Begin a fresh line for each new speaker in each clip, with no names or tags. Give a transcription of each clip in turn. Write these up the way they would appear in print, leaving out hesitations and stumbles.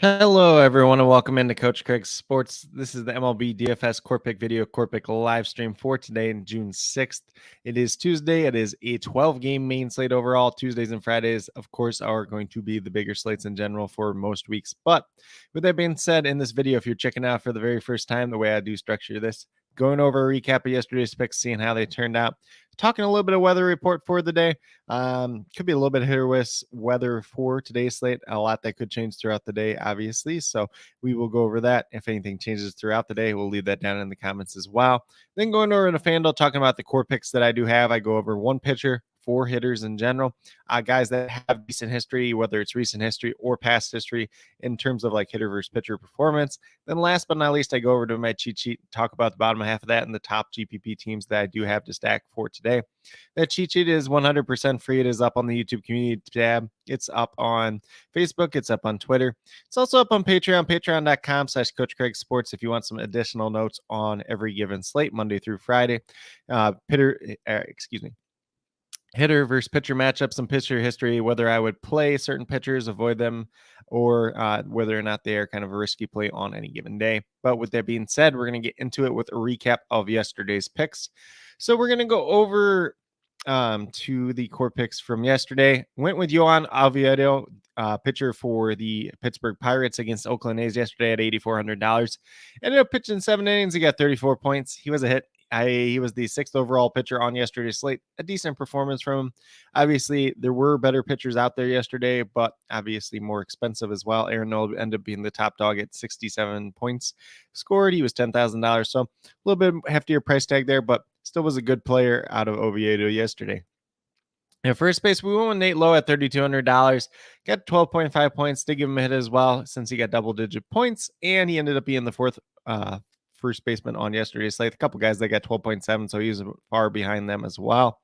Hello, everyone, and welcome into Coach Craig's Sports. This is the MLB DFS Core Pick video, Core Pick live stream for today, June 6th. It is Tuesday. It is a 12-game main slate overall. Tuesdays and Fridays, of course, are going to be the bigger slates in general for most weeks. But with that being said, in this video, if you're checking out for the very first time, the way I do structure this, going over a recap of yesterday's picks, seeing how they turned out, talking a little bit of weather report for the day. Could be a little bit hit or miss weather for today's slate. A lot that could change throughout the day, obviously. So we will go over that. If anything changes throughout the day, we'll leave that down in the comments as well. Then going over to FanDuel, talking about the core picks that I do have. I go over one pitcher, 4 hitters in general, guys that have decent history, whether it's recent history or past history in terms of like hitter versus pitcher performance. Then last but not least, I go over to my cheat sheet, talk about the bottom half of that and the top GPP teams that I do have to stack for today. That cheat sheet is 100% free. It is up on the YouTube community tab. It's up on Facebook. It's up on Twitter. It's also up on Patreon, patreon.com/Coach Craig Sports if you want some additional notes on every given slate, Monday through Friday. Hitter versus pitcher matchups and pitcher history, whether I would play certain pitchers, avoid them, or whether or not they are kind of a risky play on any given day. But with that being said, we're going to get into it with a recap of yesterday's picks. So we're going to go over to the core picks from yesterday. Went with Yohan Oviedo, pitcher for the Pittsburgh Pirates against Oakland A's yesterday at $8,400. Ended up pitching 7 innings. He got 34 points. He was a hit. He was the 6th overall pitcher on yesterday's slate. A decent performance from him. Obviously, there were better pitchers out there yesterday, but obviously more expensive as well. Aaron Nola ended up being the top dog at 67 points scored. He was $10,000, so a little bit heftier price tag there, but still was a good player out of Oviedo yesterday. At first base, we went with Nate Lowe at $3,200. Got 12.5 points. Did give him a hit as well since he got double-digit points, and he ended up being the 4th first baseman on yesterday's slate. A couple guys that got 12.7, so he was far behind them as well.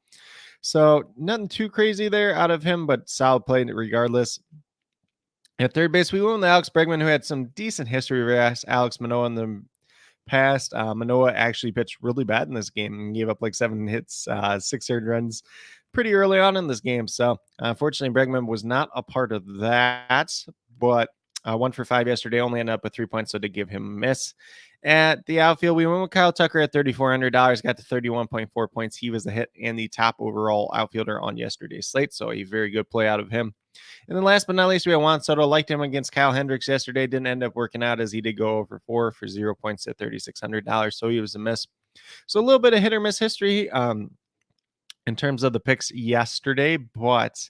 So nothing too crazy there out of him, but solid play regardless. At third base, we went with Alex Bregman, who had some decent history with Alex Manoah in the past. Manoah actually pitched really bad in this game and gave up like 7 hits, 6 earned runs pretty early on in this game. So unfortunately, Bregman was not a part of that, but 1 for 5 yesterday, only ended up with 3 points, so to give him a miss. At the outfield, we went with Kyle Tucker at $3,400, got to 31.4 points. He was the hit and the top overall outfielder on yesterday's slate, so a very good play out of him. And then last but not least, we had Juan Soto. Liked him against Kyle Hendricks yesterday. Didn't end up working out as he did go over 4 for 0 points at $3,600, so he was a miss. So a little bit of hit or miss history in terms of the picks yesterday, but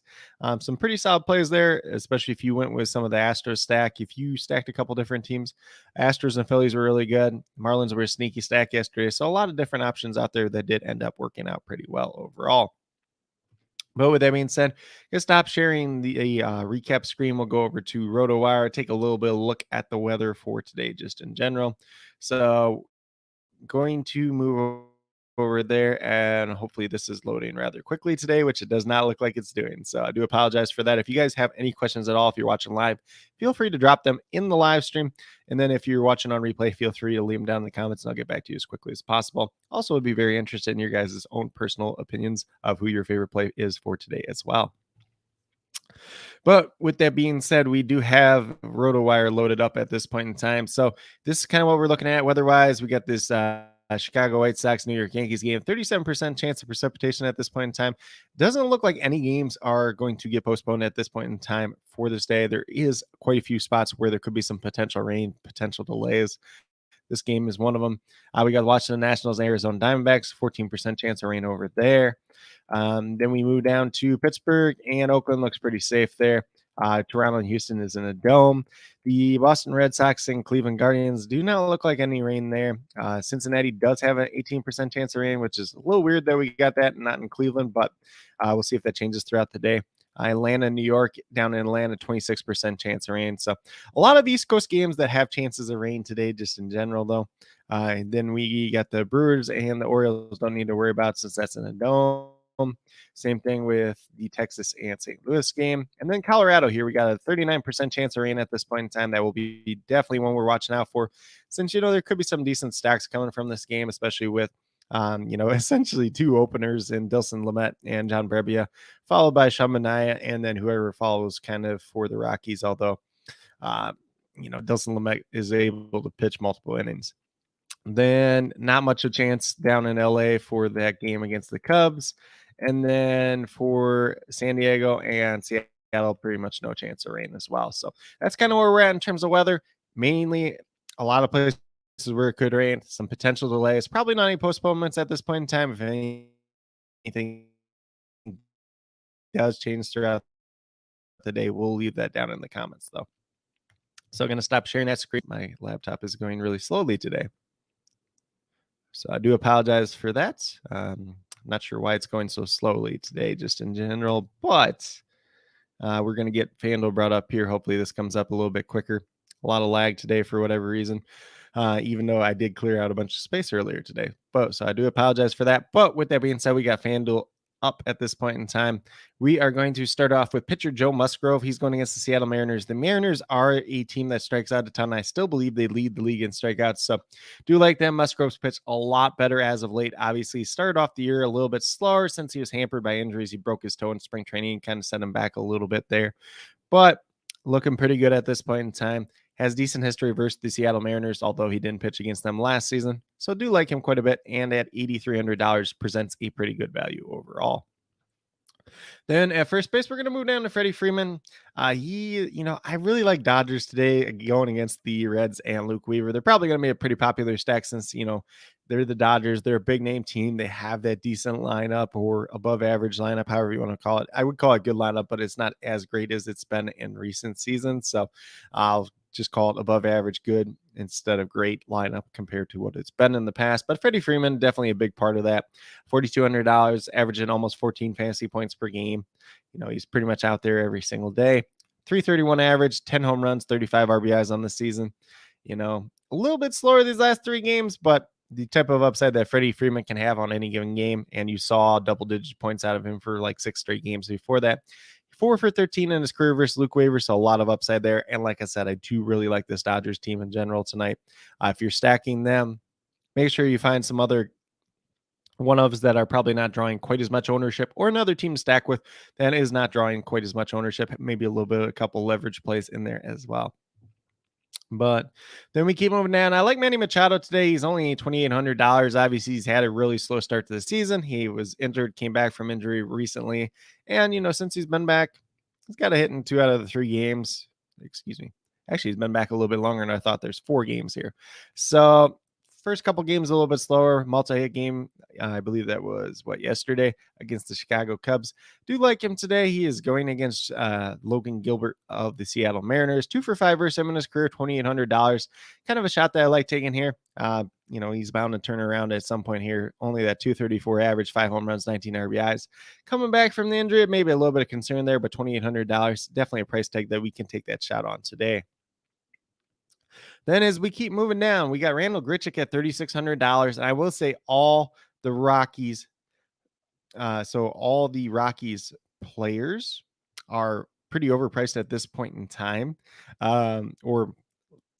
some pretty solid plays there, especially if you went with some of the Astros stack. If you stacked a couple different teams, Astros and Phillies were really good. Marlins were a sneaky stack yesterday. So a lot of different options out there that did end up working out pretty well overall. But with that being said, gonna stop sharing the recap screen. We'll go over to RotoWire, take a little bit of a look at the weather for today, just in general. So going to move over there, and hopefully this is loading rather quickly today, which it does not look like it's doing. So I do apologize for that. If you guys have any questions at all, if you're watching live, feel free to drop them in the live stream. And then if you're watching on replay, feel free to leave them down in the comments and I'll get back to you as quickly as possible. Also, would be very interested in your guys' own personal opinions of who your favorite play is for today as well. But with that being said, we do have RotoWire loaded up at this point in time. So this is kind of what we're looking at weather-wise. We got this Chicago White Sox, New York Yankees game, 37% chance of precipitation at this point in time. Doesn't look like any games are going to get postponed at this point in time for this day. There is quite a few spots where there could be some potential rain, potential delays. This game is one of them. We got Washington Nationals, Arizona Diamondbacks, 14% chance of rain over there. Then we move down to Pittsburgh, and Oakland looks pretty safe there. Toronto and Houston is in a dome. The Boston Red Sox and Cleveland Guardians do not look like any rain there. Cincinnati does have an 18% chance of rain, which is a little weird that we got that not in Cleveland, but we'll see if that changes throughout the day. Atlanta, New York, down in Atlanta, 26% chance of rain. So a lot of East Coast games that have chances of rain today, just in general, though. And then we got the Brewers and the Orioles don't need to worry about since that's in a dome. Same thing with the Texas and St. Louis game. And then Colorado here, we got a 39% chance of rain at this point in time. That will be definitely one we're watching out for, since, there could be some decent stacks coming from this game, especially with, essentially 2 openers in Dilson Lamet and John Brebbia, followed by Sean Manaea, and then whoever follows kind of for the Rockies. Although, Dustin Lemec is able to pitch multiple innings. Then not much a chance down in LA for that game against the Cubs. And then for San Diego and Seattle, pretty much no chance of rain as well. So that's kind of where we're at in terms of weather. Mainly a lot of places where it could rain, some potential delays, probably not any postponements at this point in time. If anything does change throughout the day, we'll leave that down in the comments though. So I'm going to stop sharing that screen. My laptop is going really slowly today. So I do apologize for that. Not sure why it's going so slowly today, just in general, but we're going to get FanDuel brought up here. Hopefully this comes up a little bit quicker. A lot of lag today for whatever reason, even though I did clear out a bunch of space earlier today. So I do apologize for that. But with that being said, we got FanDuel up at this point in time. We are going to start off with pitcher Joe Musgrove. He's going against the Seattle Mariners. The Mariners are a team that strikes out a ton. I still believe they lead the league in strikeouts. So do like them. Musgrove's pitched a lot better as of late. Obviously, started off the year a little bit slower since he was hampered by injuries. He broke his toe in spring training and kind of set him back a little bit there. But looking pretty good at this point in time. Has decent history versus the Seattle Mariners, although he didn't pitch against them last season. So do like him quite a bit. And at $8,300 presents a pretty good value overall. Then at first base, we're going to move down to Freddie Freeman. I really like Dodgers today going against the Reds and Luke Weaver. They're probably going to be a pretty popular stack since, they're the Dodgers. They're a big name team. They have that decent lineup or above average lineup, however you want to call it. I would call it good lineup, but it's not as great as it's been in recent seasons. So I'll just call it above average good instead of great lineup compared to what it's been in the past. But Freddie Freeman, definitely a big part of that. $4,200, averaging almost 14 fantasy points per game. He's pretty much out there every single day. 331 average, 10 home runs, 35 RBIs on the season. A little bit slower these last 3 games, but the type of upside that Freddie Freeman can have on any given game. And you saw double-digit points out of him for like 6 straight games before that. 4 for 13 in his career versus Luke Weaver, so a lot of upside there. And like I said, I do really like this Dodgers team in general tonight. If you're stacking them, make sure you find some other one-ofs that are probably not drawing quite as much ownership, or another team to stack with that is not drawing quite as much ownership. Maybe a couple leverage plays in there as well. But then we keep moving down. I like Manny Machado today. He's only $2,800. Obviously, he's had a really slow start to the season. He was injured, came back from injury recently. And, since he's been back, he's got a hit in 2 out of the 3 games. Excuse me. Actually, he's been back a little bit longer than I thought. There's 4 games here. So first couple games a little bit slower. Multi-hit game, I believe that was yesterday against the Chicago Cubs. Do like him today. He is going against Logan Gilbert of the Seattle Mariners. 2 for 5 versus him in his career, $2,800. Kind of a shot that I like taking here. He's bound to turn around at some point here. Only that 234 average, 5 home runs, 19 RBIs. Coming back from the injury, maybe a little bit of concern there, but $2,800, definitely a price tag that we can take that shot on today. Then as we keep moving down, we got Randall Grichuk at $3,600. And I will say all the Rockies, all the Rockies players are pretty overpriced at this point in time. Or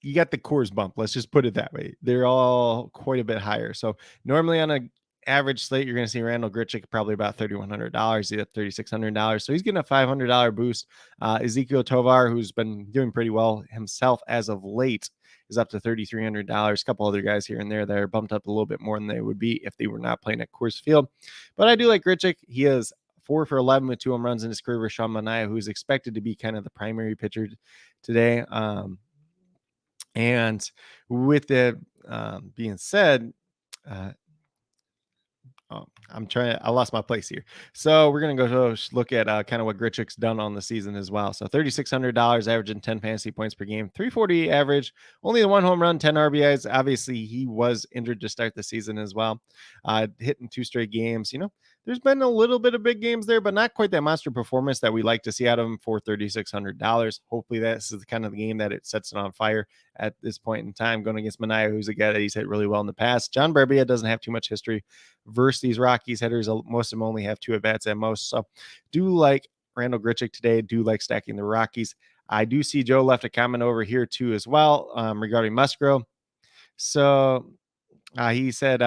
you got the Coors bump. Let's just put it that way. They're all quite a bit higher. So normally on a average slate, you're going to see Randall Grichuk probably about $3,100. He's at $3,600. So he's getting a $500 boost. Ezekiel Tovar, who's been doing pretty well himself as of late, is up to $3,300. A couple other guys here and there that are bumped up a little bit more than they would be if they were not playing at Coors Field. But I do like Grichuk. He is 4 for 11 with 2 home runs in his career with Sean Manaea, who's expected to be kind of the primary pitcher today. And with that being said, I lost my place here. So we're going to go look at kind of what Grichuk's done on the season as well. So $3,600, averaging 10 fantasy points per game, 340 average, only the 1 home run, 10 RBIs. Obviously, he was injured to start the season as well. Hitting 2 straight games. There's been a little bit of big games there, but not quite that monster performance that we like to see out of him for $3,600. Hopefully, this is the kind of the game that it sets it on fire at this point in time, going against Manaea, who's a guy that he's hit really well in the past. John Barbier doesn't have too much history versus these Rockies hitters. Most of them only have 2 at-bats at most. So do like Randall Grichuk today. Do like stacking the Rockies. I do see Joe left a comment over here too as well regarding Musgrove. So He said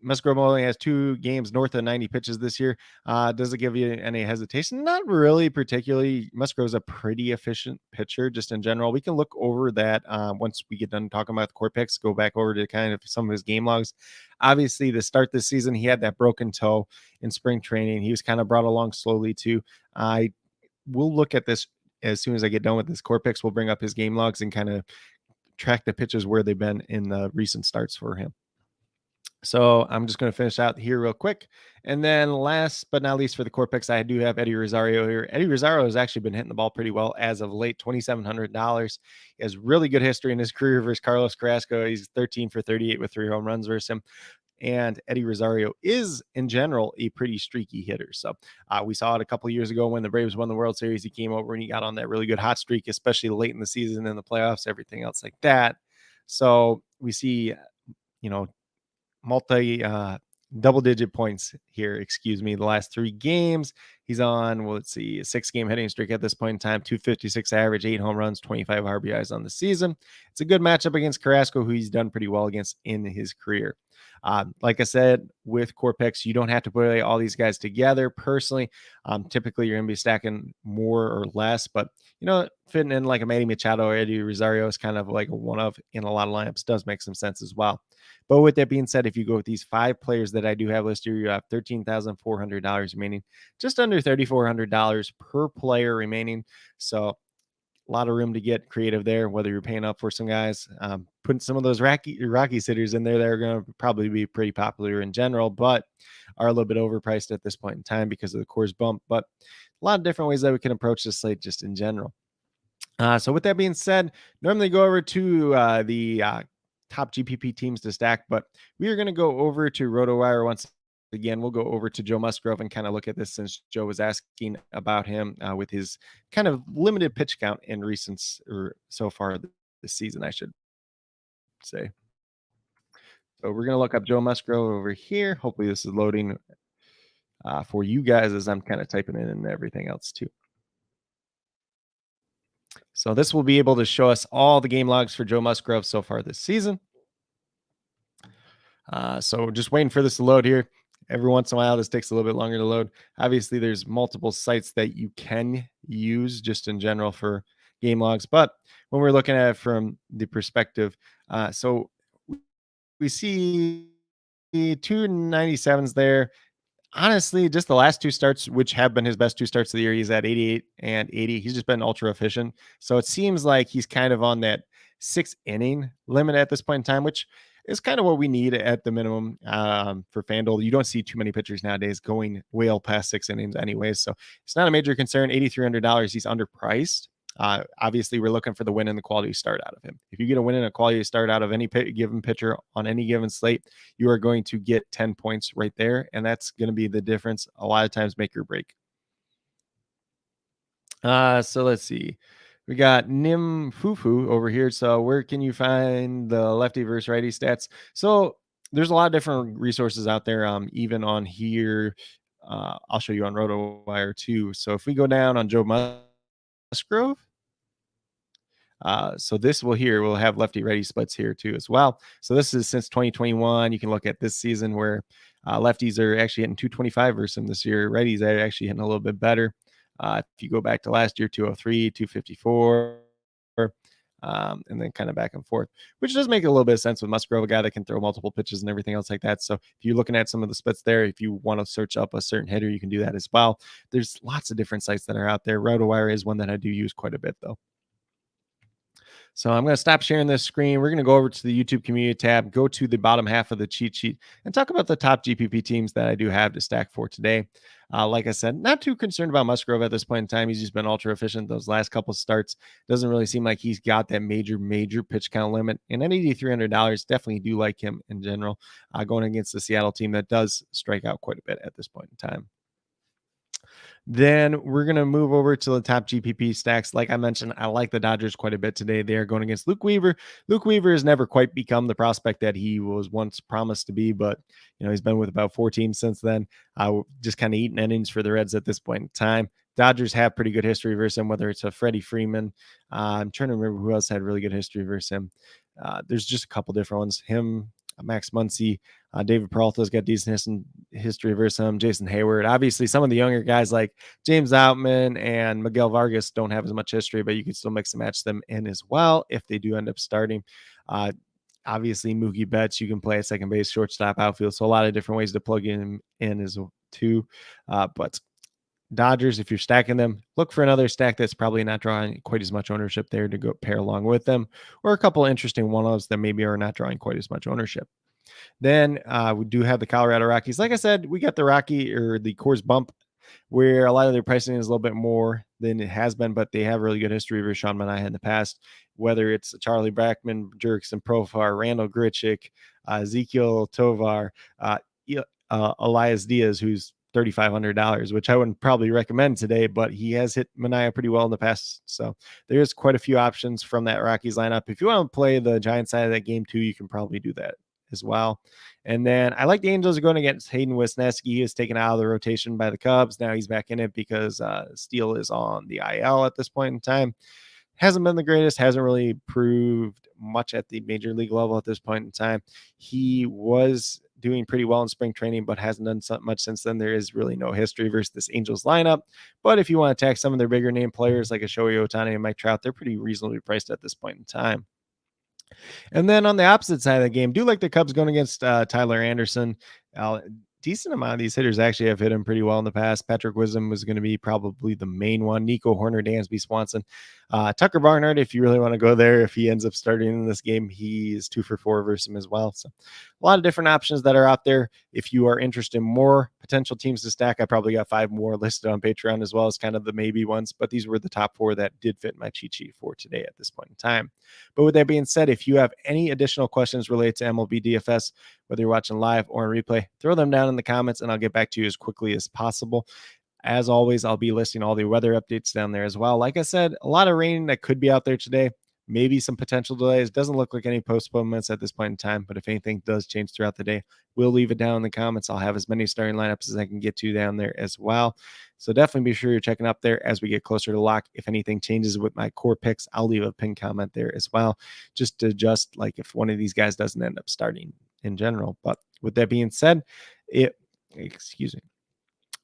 Musgrove only has 2 games north of 90 pitches this year. Does it give you any hesitation? Not really, particularly. Musgrove's a pretty efficient pitcher just in general. We can look over that once we get done talking about the core picks, go back over to kind of some of his game logs. Obviously, to start this season, he had that broken toe in spring training. He was kind of brought along slowly too. I will look at this as soon as I get done with this core picks. We'll bring up his game logs and kind of track the pitches where they've been in the recent starts for him. So I'm just going to finish out here real quick. And then last but not least for the core picks, I do have Eddie Rosario here. Eddie Rosario has actually been hitting the ball pretty well as of late, $2,700. He has really good history in his career versus Carlos Carrasco. He's 13 for 38 with 3 home runs versus him. And Eddie Rosario is, in general, a pretty streaky hitter. So we saw it a couple of years ago when the Braves won the World Series. He came over and he got on that really good hot streak, especially late in the season in the playoffs, everything else like that. So we see, multi double digit points here, the last 3 games. He's on, well, let's see, a 6-game hitting streak at this point in time, 256 average, 8 home runs, 25 RBIs on the season. It's a good matchup against Carrasco, who he's done pretty well against in his career. Like I said, with core picks, you don't have to put all these guys together. Personally, typically you're going to be stacking more or less, but fitting in like a Manny Machado or Eddie Rosario is kind of like a one-of in a lot of lineups does make some sense as well. But with that being said, if you go with these 5 players that I do have listed, you have $13,400 remaining, just under $3,400 per player remaining. So a lot of room to get creative there, whether you're paying up for some guys, putting some of those Rocky sitters in there that are going to probably be pretty popular in general, but are a little bit overpriced at this point in time because of the course bump. But a lot of different ways that we can approach this slate just in general. So with that being said, normally go over to the top GPP teams to stack, but we are going to go over to RotoWire once again. We'll go over to Joe Musgrove and kind of look at this since Joe was asking about him with his kind of limited pitch count in recent or so far this season, I should say. So we're going to look up Joe Musgrove over here. Hopefully this is loading for you guys as I'm kind of typing in and everything else too. So this will be able to show us all the game logs for Joe Musgrove so far this season. So just waiting for this to load here. Every once in a while, this takes a little bit longer to load. Obviously, there's multiple sites that you can use just in general for game logs. But when we're looking at it from the perspective, so we see 297s there. Honestly, just the last 2 starts, which have been his best 2 starts of the year, he's at 88 and 80. He's just been ultra efficient. So it seems like he's kind of on that 6 inning limit at this point in time, which is kind of what we need at the minimum for FanDuel. You don't see too many pitchers nowadays going well past 6 innings anyways. So it's not a major concern. $8,300. He's underpriced. Obviously, we're looking for the win and the quality start out of him. If you get a win and a quality start out of any given pitcher on any given slate, you are going to get 10 points right there. And that's going to be the difference. A lot of times make or break. So let's see. We got Nim Fufu over here. So where can you find the lefty versus righty stats? So there's a lot of different resources out there. Even on here, I'll show you on RotoWire too. So if we go down on Joe Musgrove, so this we'll have lefty righty splits here too as well. So this is since 2021. You can look at this season where lefties are actually hitting 225 versus him this year. Righties are actually hitting a little bit better. If you go back to last year, 203, 254, and then kind of back and forth, which does make a little bit of sense with Musgrove, a guy that can throw multiple pitches and everything else like that. So if you're looking at some of the splits there, if you want to search up a certain hitter, you can do that as well. There's lots of different sites that are out there. RotoWire is one that I do use quite a bit though. So I'm going to stop sharing this screen. We're going to go over to the YouTube community tab, go to the bottom half of the cheat sheet, and talk about the top GPP teams that I do have to stack for today. Like I said, not too concerned about Musgrove at this point in time. He's just been ultra efficient those last couple starts. Doesn't really seem like he's got that major pitch count limit. And at $8,300, definitely do like him in general, going against the Seattle team that does strike out quite a bit at this point in time. Then we're going to move over to the top GPP stacks. Like I mentioned, I like the Dodgers quite a bit today. They are going against Luke Weaver. Luke Weaver has never quite become the prospect that he was once promised to be, but he's been with about 4 teams since then. Just kind of eating innings for the Reds at this point in time. Dodgers have pretty good history versus him, whether it's a Freddie Freeman. I'm trying to remember who else had really good history versus him. There's just a couple different ones. Him, Max Muncy. David Peralta's got decent history versus him. Jason Hayward. Obviously, some of the younger guys like James Outman and Miguel Vargas don't have as much history, but you can still mix and match them in as well if they do end up starting. Obviously, Mookie Betts, you can play at second base, shortstop, outfield. So a lot of different ways to plug him in as too. But Dodgers, if you're stacking them, look for another stack that's probably not drawing quite as much ownership there to go pair along with them, or a couple of interesting one-offs that maybe are not drawing quite as much ownership. Then we do have the Colorado Rockies. Like I said, we got the Rocky or the Coors Bump, where a lot of their pricing is a little bit more than it has been, but they have really good history with Sean Manaea in the past, whether it's Charlie Blackmon, Jurickson Profar, Randall Grichuk, Ezekiel Tovar, Elias Diaz, who's $3,500, which I wouldn't probably recommend today, but he has hit Manaea pretty well in the past. So there's quite a few options from that Rockies lineup. If you want to play the Giants side of that game too, you can probably do that as well. And then I like the Angels are going against Hayden Wesneski. He is taken out of the rotation by the Cubs. Now he's back in it because Steele is on the IL at this point in time. Hasn't been the greatest, hasn't really proved much at the major league level at this point in time. He was doing pretty well in spring training, but hasn't done so much since then. There is really no history versus this Angels lineup. But if you want to attack some of their bigger name players like a Shohei Ohtani and Mike Trout, they're pretty reasonably priced at this point in time. And then on the opposite side of the game, do like the Cubs going against Tyler Anderson. Decent amount of these hitters actually have hit him pretty well in the past. Patrick Wisdom was going to be probably the main one. Nico Horner, Dansby Swanson. Tucker Barnhart, if you really want to go there, if he ends up starting in this game, he is 2 for 4 versus him as well. So a lot of different options that are out there. If you are interested in more potential teams to stack, I probably got 5 more listed on Patreon as well as kind of the maybe ones, but these were the top 4 that did fit my cheat sheet for today at this point in time. But with that being said, if you have any additional questions related to MLB DFS, whether you're watching live or in replay, throw them down in the comments and I'll get back to you as quickly as possible. As always, I'll be listing all the weather updates down there as well. Like I said, a lot of rain that could be out there today. Maybe some potential delays. Doesn't look like any postponements at this point in time, but if anything does change throughout the day, we'll leave it down in the comments. I'll have as many starting lineups as I can get to down there as well. So definitely be sure you're checking up there as we get closer to lock. If anything changes with my core picks, I'll leave a pinned comment there as well, just to adjust like if one of these guys doesn't end up starting in general. But with that being said,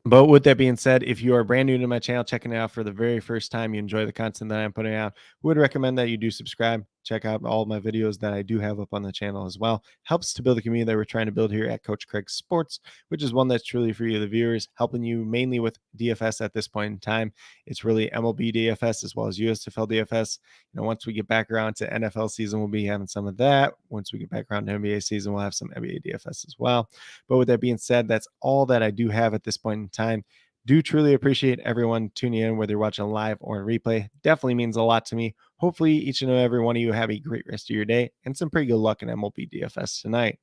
But with that being said, if you are brand new to my channel, checking it out for the very first time, you enjoy the content that I'm putting out, would recommend that you do subscribe. Check out all my videos that I do have up on the channel as well. Helps to build the community that we're trying to build here at Coach Craig Sports, which is one that's truly for you, the viewers, helping you mainly with DFS at this point in time. It's really MLB DFS as well as USFL DFS. Once we get back around to NFL season, we'll be having some of that. Once we get back around to NBA season, we'll have some NBA DFS as well. But with that being said, that's all that I do have at this point in time. Do truly appreciate everyone tuning in, whether you're watching live or in replay. Definitely means a lot to me. Hopefully, each and every one of you have a great rest of your day and some pretty good luck in MLB DFS tonight.